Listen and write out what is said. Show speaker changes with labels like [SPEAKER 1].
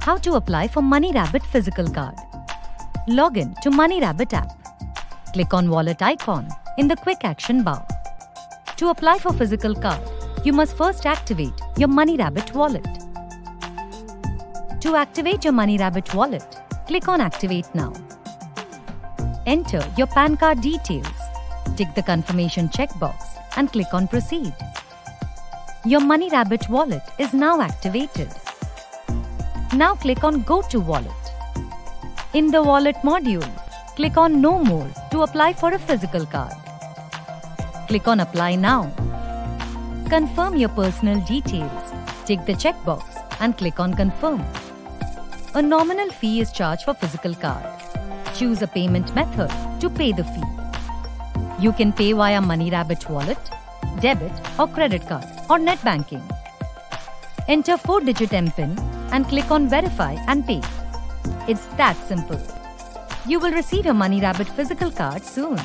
[SPEAKER 1] How to apply for MoneyRabbit physical card. Log in to MoneyRabbit app. Click on Wallet icon in the Quick Action bar. To apply for physical card, you must first activate your MoneyRabbit wallet. To activate your MoneyRabbit wallet, click on Activate Now. Enter your PAN card details. Tick the confirmation checkbox and click on Proceed. Your MoneyRabbit wallet is now activated. Now click on Go to Wallet. In the Wallet module, click on No More to apply for a physical card. Click on Apply Now. Confirm your personal details. Tick the checkbox and click on Confirm. A nominal fee is charged for physical card. Choose a payment method to pay the fee. You can pay via MoneyRabbit wallet, debit or credit card or net banking. Enter 4-digit MPIN and click on Verify and Pay. It's that simple. You will receive your MoneyRabbit physical card soon.